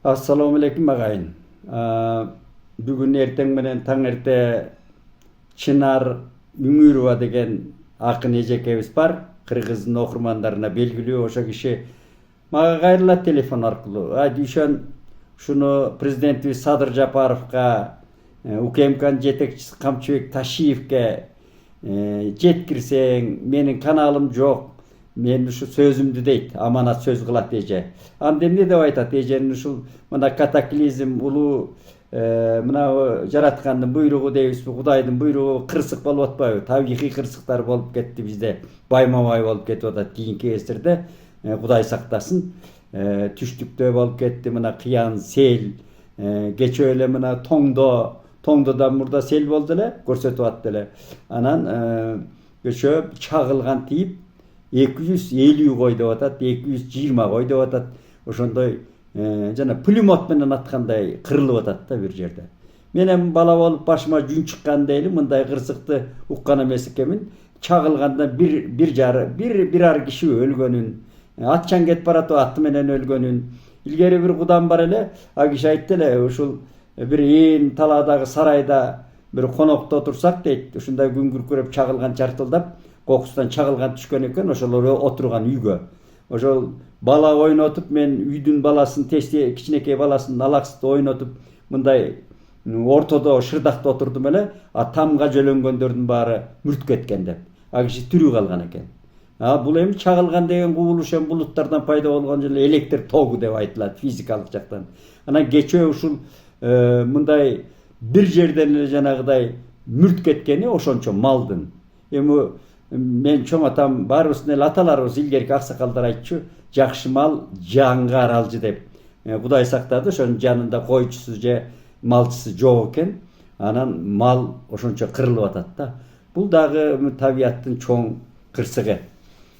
Assalamu alaikum agayın. Bugün erten menen taң erте Çınar Müngürova degen akın ejekebиз бар. Кыргыздын окурмандарына белгилүү ошо киши мага кайрылат телефон аркылуу. Дүйшөн ушуну президентибиз Садыр Жапаровго, УКМКнын жетекчиси Камчыбек Ташиевке жеткирсең, менин каналым жок. Мен ушу сөзүмдү дейт, аманат сөз кылат эже. Анда эмне деп айтат эженин ушул мына катаклизм улуу мына жараткандын буйругу дейбизби, Кудайдын буйругу кырсык болуп атпайбы? Табигый кырсыктар болуп кетти бизде. Байма-бай болуп кетип атат кийинки кездерде. Кудай сактасын. Түштүктө болуп кетти мына кыян, сел. Кечээ эле мына Тоңдодан мурда сел болду эле, көрсөтүп атты эле. Анан кечөө чагылган тийип 250 кой деп атат, 220 кой деп атат. Ошондой жана пулемет менен аткандай кырылып атат да бир жерде. Мен бала болуп башыма жүн чыкканда эле мындай кырсыкты уккан эмес экенмин. Чагылганда бир ар киши өлгөнүн, атчан кетип баратып аты менен өлгөнүн. Илгери бир кудан бар эле, а киши айтты эле, ушул бир ээн талаадагы сарайда бир конокто отурсак дейт, ушундай күн күркүрөп чагылган чартылдап, кокустан чагылган түшкөн экен, ошолор отурган үйгө. Ошол бала ойнотуп, мен үйдүн баласын, кичинекей баласын алаксытып ойнотуп, мындай ортодо шырдакта отурдум эле, тамга жөлөнгөндөрдүн баары мүрт кеткен деп. А киши тирүү калган экен. Бул эми чагылган деген кубулуш булуттардан пайда болгон эле электр тогу деп айтылат физикалык жактан. Анан кечөө ушул мындай бир жерден эле жанагыдай мүрт кеткени ошончо малдын. Эми мен чоң атам баарыбыздын эле аталарыбыз илгерки аксакалдар айтчу, жакшы мал жанга аралжы деп. Кудай сактады, ошонун жанында койчусу же малчысы жок экен. Анан мал ошончо кырылып атат да. Бул дагы табияттын чоң кырсыгы.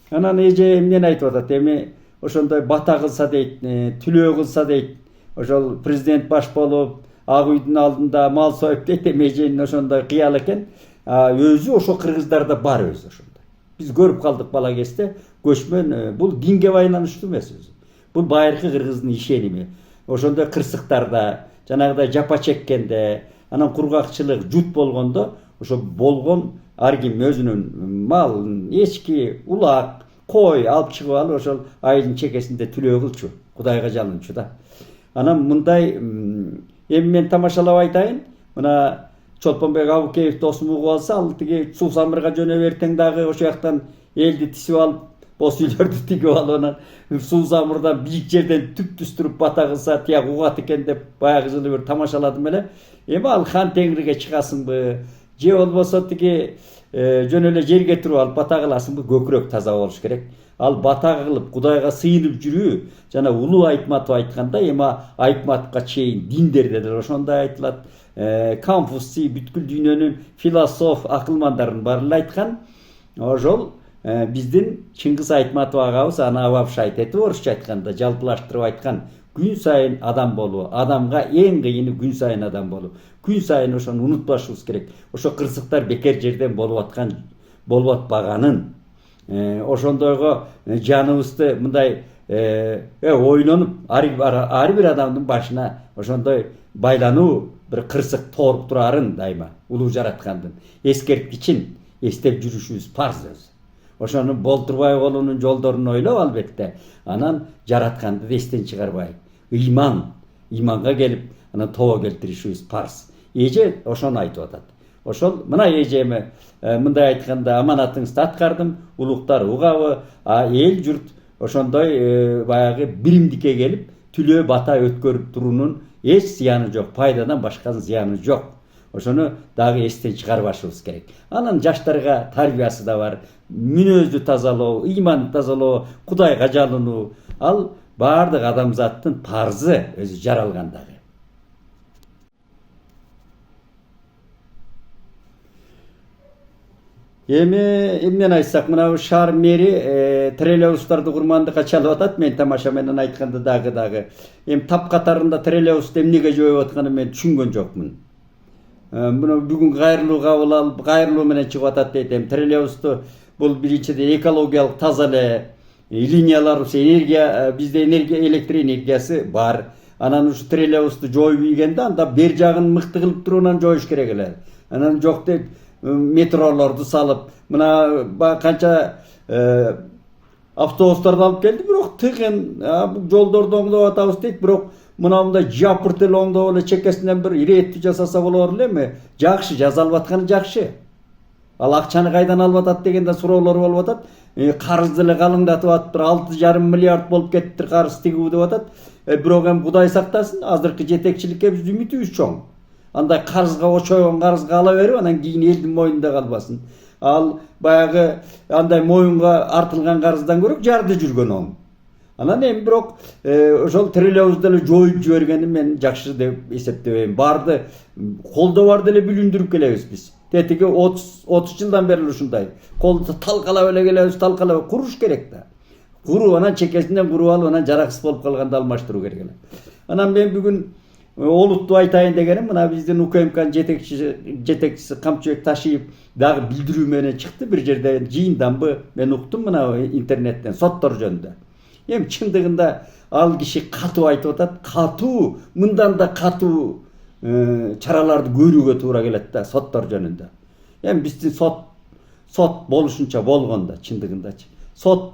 Анан эже эмнени айтып атат? Эми ошондой бата кылса дейт, түлөө кылса дейт. Ошол президент баш болуп, ак үйдүн алдында мал союп дейт, эженин ошондой кыял экен. Өзү ошо кыргыздарда бар өзү ошондой. Биз көрүп калдык бала кезде, көчмөн, бул динге байланыштуу эмес өзү. Бул байыркы кыргыздын ишеними. Ошондой кырсыктарда, жанагыдай жапа чеккенде, анан кургакчылык, жут болгондо, ошо болгон ар ким өзүнүн малын, эчки, улак, кой алып чыгып алып, ошол айылдын чекесинде түлөө кылчу, Кудайга жалынчу да. Анан мындай эми мен тамашалап айтайын. Мына Чолпонбек Абукеев досум угуп алса, ал тиги Суу Самырга жөнөп эртең дагы ошо жактан элди тисип алып, бос үйлөрдү тигип алып, анан Суу Самырдан бийик жерден түп-түз туруп бата кылса, тияк угат экен деп баягы жылы бир тамашаладым эле. Эми ал хан теңирге чыгасыңбы, же болбосо тиги жөн эле жерге туруп алып бата кыласыңбы, көкүрөк таза болуш керек. Ал бата кылып Кудайга сыйынып жүрүү, жана улуу Айтматов айтканда, эми Айтматовго чейин диндерде деле ошондой айтылат. Конфуций бүткүл дүйнөнүн философ акылмандарынын баары эле айткан. Ошол биздин Чыңгыз Айтматов агабыз аны вообще айтет, орусча айтканда жалпылаштырып айткан. Күн сайын адам болуу, адамга эң кыйыны күн сайын адам болуу. Күн сайын ошону унутпашыбыз керек. Ошо кырсыктар бекер жерден болуп атпаганын, ошондойго жаныбызды мындай ойлонуп, ар бир адамдын башына ошондой байлануу бир кырсык тооруп турарын дайыма улуу жараткандын эскерткичин эстеп жүрүшүбүз парз өзү. Ошону болтурбай колунун жолдорун ойлоп албетте, анан жаратканды эстен чыгарбай, ыйманга келип, анан тобо келтиришибиз парз. Эже ошону айтып атат. Ошол мына эжеме мындай айтканда, аманатыңызды аткардым, улуктар угабы, эл журт ошондой баягы биримдикке келип, түлөө бата өткөрүп туруунун эч зыяны жок, пайдадан башканын зыяны жок. Ошону дагы эстен чыгарбашыбыз керек. Анан жаштарга тарбиясы да бар. Мүнөздү тазалоо, ыйманды тазалоо, Кудайга жалынуу, ал баардык адамзаттын парзы өзү жаралгандагы. Эми эмнени айтсак, мына шаар мэри троллейбустарды курмандыкка чалып атат. Мен тамаша менен айтканда дагы. Эми тап катарында троллейбусту эмнеге жөөп атканын мен түшүнгөн жокмун. Мына бүгүн кайрылуу кабыл алып, кайрылуу менен чыгып атат дейт. Эми троллейбусту бул биринчиден экологиялык таза эле линияларыбыз энергия, бизде электр энергиясы бар. Анан ушу троллейбусту жоюп ийгенде анда бер жагын мыкты кылып туруп анан жоюш керек эле. Анан жок деп метролорду салып, мына канча автобустарды алып келди, бирок тыгын, бул жолдорду оңдоп атабыз дейт, бирок мындай жапырт эле оңдоп эле чекесинен бир иреттүү жасаса болор элеми? Жакшы, жаза алып атканы жакшы. Ал акчаны кайдан алып атат дегенде суроолор болуп атат. Карызды эле калыңдатып атып, 6,5 миллиард болуп кетиптир карыз тигүү деп атат. Бирок эми Кудай сактасын, азыркы жетекчиликке биз үмүтүбүз чоң. Андай карызга очойгон карызга ала берип, анан кийин элдин мойнунда калбасын. Ал баягы андай моюнга артылган карыздан көрө жарды жүргөн оң. Анан эми бирок ошол троллейбусту эле жоюп жибергени мен жакшы деп эсептебейм. Барды колдо бар деле бүлүндүрүп келебиз биз. Тетиги 30 жылдан бери ушундай. Колду талкалап эле келебиз, талкалап куруш керек да. Куруп анан чекесинен куруп алып, анан жараксыз болуп калганда алмаштыруу керек эле. Анан мен бүгүн олуттуу айтайын дегеним, мына биздин УКМКнын жетекчиси Камчыбек Ташиев дагы билдирүү менен чыкты бир жерде, жыйынданбы мен уктум мына интернеттен соттор жөнүндө. Эми чындыгында ал киши катуу айтып атат, катуу, мындан да катуу чараларды көрүүгө туура келет да соттор жөнүндө. Эми биздин сот болушунча болгондо чындыгындачы. Сот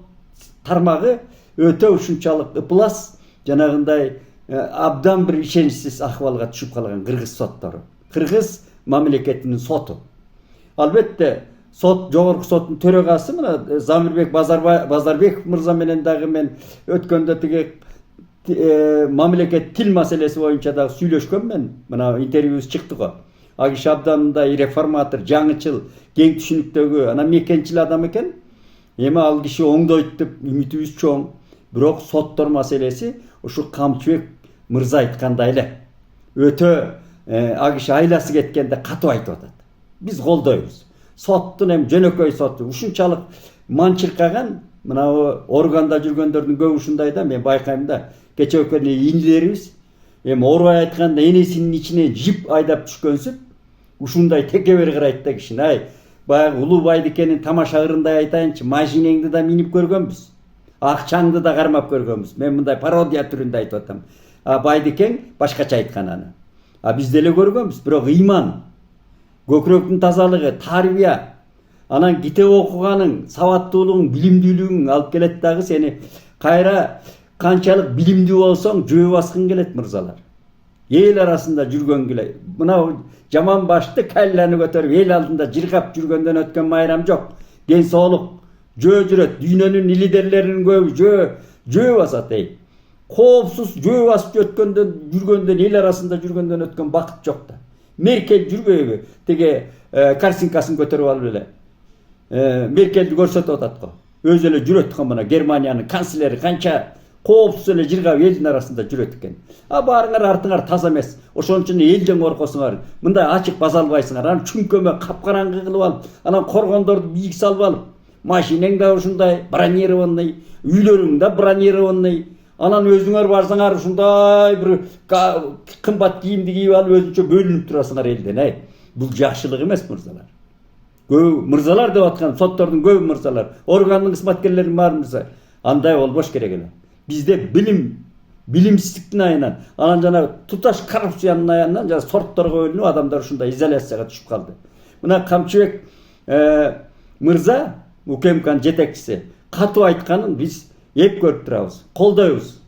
тармагы өтө ушунчалык ыплас, жанагындай абдан бир ишеничсиз акыбалга түшүп калган кыргыз соттору. Кыргыз мамлекетинин соту. Албетте сот, жогорку соттун төрагасы мына Замирбек Базарбеков мырза менен дагы мен өткөндө тиги мамлекет тил маселеси боюнча дагы сүйлөшкөнмүн. Мына интервьюбуз чыкты го. Ал киши абдан мындай реформатор, жаңычыл, кең түшүнүктөгү, анан мекенчил адам экен. Эми ал киши оңдойт деп үмүтүбүз чоң. Бирок соттор маселеси ушу Камчыбек мырза айткандай эле. Өтө ал киши айласы кеткенде катуу айтып атат. Биз колдойбуз. Соттун эми жөнөкөй соту ушунчалык манчыркаган, мына органда жүргөндөрдүн көбү ушундай да, мен байкайм да. Кече өкөнү инилерибиз эми орбай айтканда энесинин ичине жип айдап түшкөнсүп, ушундай текебер карайт да кишини. Ай, баягы Улуу Байдикенин тамаша ырындай айтайынчы, машинеңди да минип көргөнбүз. Акчаңды да кармап көргөнбүз. Мен мындай пародия түрүндө айтып атам. Байдикең башкача айткан аны. Биз деле көргөнбүз, бирок ыйман, көкүрөктүн тазалыгы, тарбия, анан китеп окуганың, сабаттуулугуң, билимдүүлүгүң алып келет дагы сени кайра канчалык билимдүү болсоң жөө баскың келет мырзалар. Эл арасында жүргөн келе. Мына жаман башты кайланы көтөрүп эл алдында жыргап жүргөндөн өткөн майрам жок. Ден соолук жөө жүрөт. Дүйнөнүн лидерлеринин көбү жөө басат эй. Коопсуз жөө басып жүргөндөн эл арасында жүргөндөн өткөн бакыт жок да. Меркель жүрбөйбү? Теге картинкасын көтөрүп алып эле. Меркелди көрсөтүп атат го. Өзү эле жүрөт го, мына Германиянын канцлери канча коопсуз эле жыргап элдин арасында жүрөт экен. Баарыңар артыңар таза эмес. Ошон үчүн элден коркосуңар. Мындай ачык баса албайсыңар. Анан чүңкөмө капкараңгы кылып алып, анан коргондорду бийик салып алып, машинең да ушундай бронированный, үйлөрүң да бронированный. Анан өзүңөр барсаңар ушундай бир кымбат кийимди кийип алып өзүнчө бөлүнүп турасыңар элден. Бул жакшылык эмес мырзалар. Көбү мырзалар деп аткан соттордун көбү мырзалар, органдын кызматкерлеринин баары мырза. Андай болбош керек эле. Бизде билимсиздиктин айынан, анан жана туташ коррупциянын айынан жана сортторго бөлүнүп адамдар ушундай изоляцияга түшүп калды. Мына Камчыбек мырза, УКМКнын жетекчиси, катуу айтканын биз эп көрүп турабыз, колдойбуз.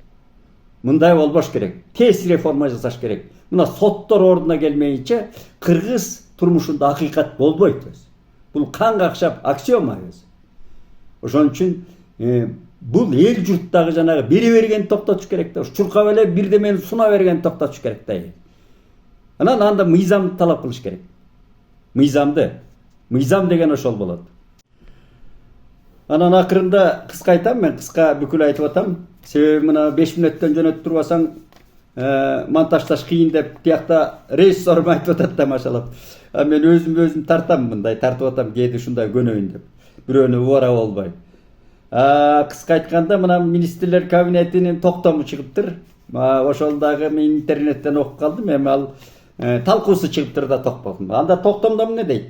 Мындай болбош керек. Тез реформа жасаш керек. Мына соттор ордуна келмейинче кыргыз турмушунда акыйкат болбойт өзү. Бул кан какшап аксиома өзү. Ошон үчүн бул эл журттагы жанагы бере бергенди токтотуш керек да. Чуркап эле бирдемени суна бергенди токтотуш керек да. Анан анда мыйзамды талап кылыш керек. Мыйзам деген ошол болот. Анан акырында кыска айтам, мен кыска бүкүл айтып атам. Себеби мына 5 мүнөттөн жөнөтүп турбасаң монтаждаш кыйын деп тиякта режиссерим айтып атат да машалап. Мен өзүм тартам, мындай тартып атам, кээде ушундай көнөйүн деп. Бирөөнү убара болбой. Кыска айтканда мына министрлер кабинетинин токтому чыгыптыр. Ошол дагы мен интернеттен окуп калдым. Эми ал талкуусу чыгыптыр да токподум. Анда токтомдо эмне дейт?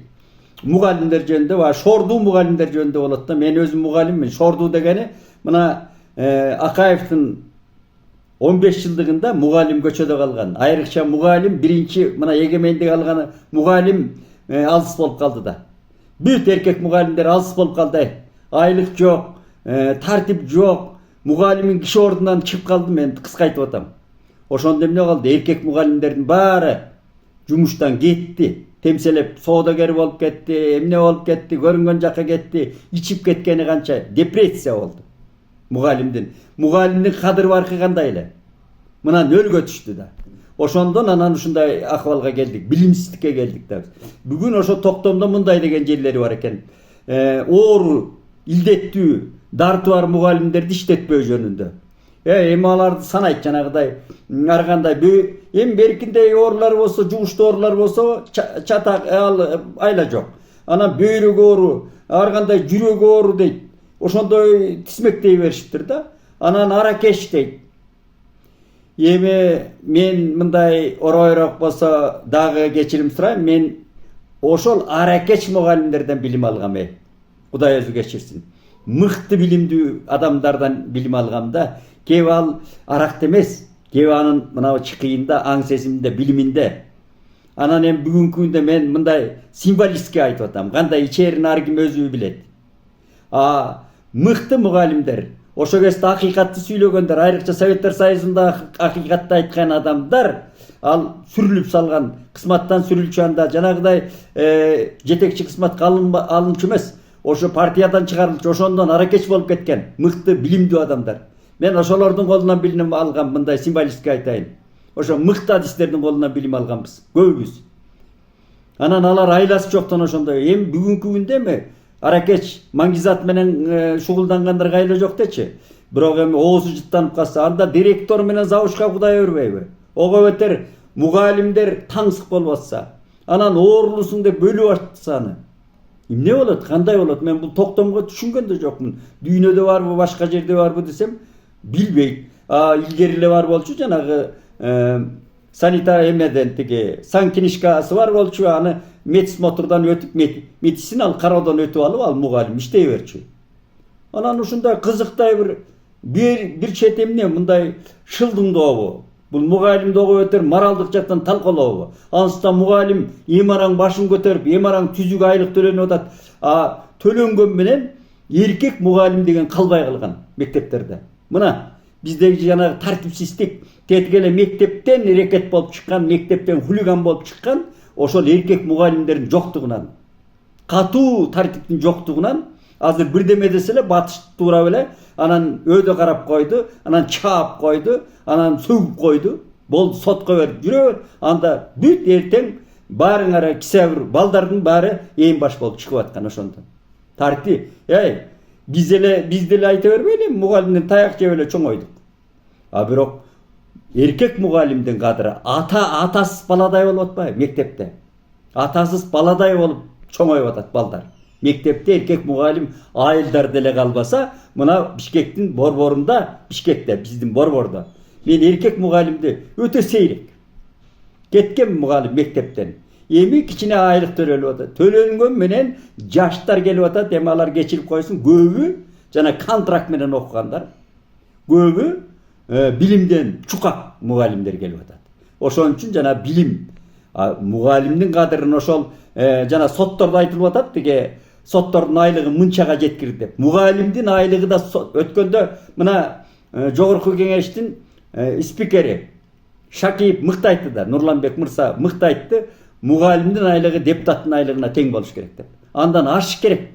Мугалимдер жөнүндө, шордуу мугалимдер жөнүндө болот да. Мен өзүм мугалиммин. Шордуу дегени мына Акаевдин 15 жылдыгында мугалим көчөдө калган. Айрыкча мугалим биринчи мына эгемендик алган мугалим алыс болуп калды да. Бүт эркек мугалимдер алыс болуп калды. Айлык жок, тартип жок. Мугалимин киши ордунан чыгып калды, мен кыскайтып атам. Ошондо эмне калды? Эркек мугалимдердин баары жумуштан кетти. Темселеп соодагер болуп кетти, эмне болуп кетти, көрүнгөн жакка кетти, ичип кеткени канча, депрессия болду. Мугалимдин кадыр баркы кандай эле. Мына нөлгө түштү да. Ошондон анан ушундай акыбалга келдик, билимсиздикке келдик да. Бүгүн ошо токтомдо мындай деген жерлери бар экен. Оору, илдеттүү, дарты бар мугалимдерди иштетпөө жөнүндө. Эми аларды санайт жанагыдай, ар кандай эми беркиндей оорулар болсо, жугуштуу оорулар болсо, чатак айла жок. Анан бөйрөк оору, ар кандай жүрөк оору дейт. Ошондой тизмектей беришиптир да. Анан аракеш дейт. Эми мен мындай оройрок болсо дагы кечирим сурайм. Мен ошол аракеч мугалимдерден билим алгам. Кудай өзү кечирсин. Мыкты билимдүү адамдардан билим алгам да. Кеби ал аракта эмес, кеби анын мына чыкыйында, аң сезиминде, билиминде. Анан эми бүгүнкү күндө мен мындай символистке айтып атам. Кандай ичерин ар ким өзү билет. Мыкты мугалимдер, ошо кезде акыйкатты сүйлөгөндөр, айрыкча Советтер Союзунда акыйкатты айткан адамдар, ал сүрүлүп салган, кызматтан сүрүлчү анда жанагыдай жетекчи кызматка алынчу эмес. Ошо партиядан чыгарылчу, ошондон аракеч болуп кеткен мыкты билимдүү адамдар. Мен ошолордун колунан билим алгам, мындай символистке айтайын. Ошо мыкты адистердин колунан билим алганбыз, көбүбүз. Анан алар айласы жоктон ошондой. Эми бүгүнкү күндө эми аракеч маңгизат менен шугулдангандарга айла жок дечи. Бирок эми оозу жыттанып калса, анда директор менен завучка кудай өрбөйбү? Ого бетер мугалимдер таңсык болуп атса, анан оорулусуң деп бөлүп атса аны. Эмне болот? Кандай болот? Мен бул токтомго түшүнгөн да жокмун. Дүйнөдө барбы, башка жерде барбы десем, билбейт. Илгери эле бар болчу, жанагы санитар эмеден тиги санкинишкасы бар болчу, аны медсмотрдан өтүп, медициналык кароодон өтүп алып, ал мугалим иштей берчү. Анан ушундай кызыктай бир чет эмне мындай шылдыңдообу? Бул мугалимди ого өтөр моралдык жактан талкалообу? Анысында мугалим эмараң башын көтөрүп, эмараң түзүк айлык төлөнүп атат. Төлөнгөн менен эркек мугалим деген калбай калган мектептерде. Мына биздеги жанагы тартипсиздик, тетиги эле мектептен рекет болуп чыккан, мектептен хулиган болуп чыккан, ошол эркек мугалимдердин жоктугунан, катуу тартиптин жоктугунан азыр бирдеме десе эле батыш туурап эле, анан өйдө карап койду, анан чаап койду, анан сөгүп койду. Болду, сотко берип жүрө бер. Анда бүт эртең баарыңар кисебир балдардын баары эң баш болуп чыгып аткан ошондо. Тарти, биз деле айта бербейли, мугалимден таяк жеп эле чоңойдук. Бирок эркек мугалимдин кадыры атасыз баладай болуп атпайбы мектепте? Атасыз баладай болуп чоңоюп атат балдар. Мектепте эркек мугалим айылдар деле калбаса, мына Бишкектин борборунда, Бишкекте, биздин борбордо, мен эркек мугалимди өтө сейрек кеткен мугалим мектептен. Эми кичине айлык төлөнүп атат. Төлөнгөн менен жаштар келип атат, эми алар кечирип койсун, көбү жана контракт менен окугандар, көбү билимден чукак мугалимдер келип атат. Ошон үчүн жана билим, мугалимдин кадырын ошол жана соттордо айтылып атат, тиги соттордун айлыгы мынчага жеткирди деп. Мугалимдин айлыгы да өткөндө мына жогорку кеңештин спикери Шакиев мыкты айтты да, Нурланбек мырза мыкты айтты, мугалимдин айлыгы депутаттын айлыгына тең болуш керек деп. Андан ашыш керек.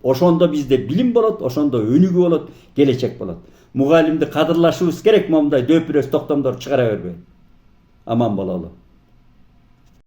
Ошондо бизде билим болот, ошондо өнүгүү болот, келечек болот. Мугалимди кадырлашыбыз керек, момундай дөпүрөс токтомдор чыгара бербей. Аман бололу.